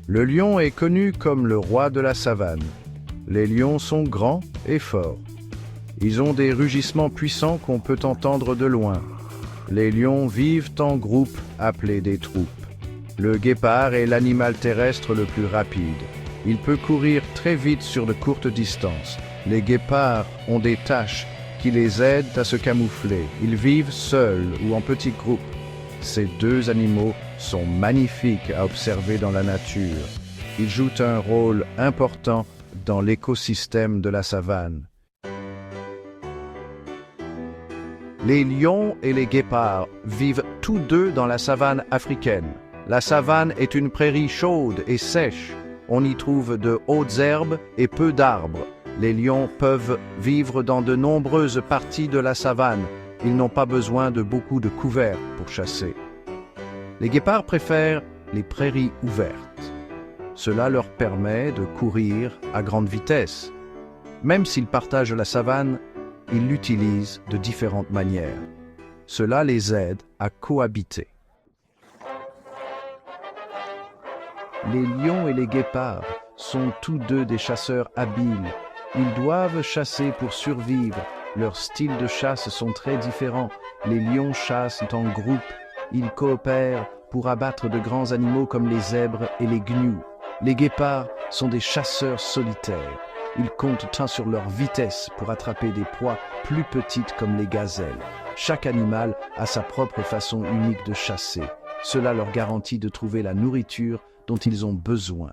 Le lion est connu comme le roi de la savane. Les lions sont grands et forts. Ils ont des rugissements puissants qu'on peut entendre de loin. Les lions vivent en groupes appelés des troupes. Le guépard est l'animal terrestre le plus rapide. Il peut courir très vite sur de courtes distances. Les guépards ont des taches qui les aident à se camoufler. Ils vivent seuls ou en petits groupes. Ces deux animaux sont magnifiques à observer dans la nature. Ils jouent un rôle important dans l'écosystème de la savane. Les lions et les guépards vivent tous deux dans la savane africaine. La savane est une prairie chaude et sèche. On y trouve de hautes herbes et peu d'arbres. Les lions peuvent vivre dans de nombreuses parties de la savane. Ils n'ont pas besoin de beaucoup de couverts pour chasser. Les guépards préfèrent les prairies ouvertes. Cela leur permet de courir à grande vitesse. Même s'ils partagent la savane, ils l'utilisent de différentes manières. Cela les aide à cohabiter. Les lions et les guépards sont tous deux des chasseurs habiles. Ils doivent chasser pour survivre. Leurs styles de chasse sont très différents. Les lions chassent en groupe. Ils coopèrent pour abattre de grands animaux comme les zèbres et les gnous. Les guépards sont des chasseurs solitaires. Ils comptent tant sur leur vitesse pour attraper des proies plus petites comme les gazelles. Chaque animal a sa propre façon unique de chasser. Cela leur garantit de trouver la nourriture dont ils ont besoin.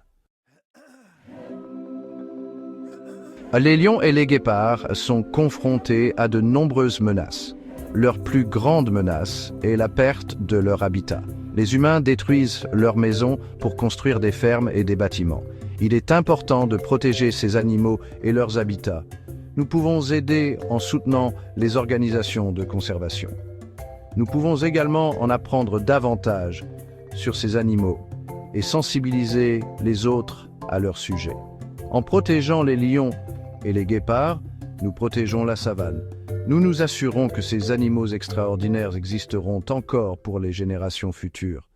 Les lions et les guépards sont confrontés à de nombreuses menaces. Leur plus grande menace est la perte de leur habitat. Les humains détruisent leurs maisons pour construire des fermes et des bâtiments. Il est important de protéger ces animaux et leurs habitats. Nous pouvons aider en soutenant les organisations de conservation. Nous pouvons également en apprendre davantage sur ces animaux et sensibiliser les autres à leur sujet. En protégeant les lions et les guépards, nous protégeons la savane. Nous nous assurons que ces animaux extraordinaires existeront encore pour les générations futures.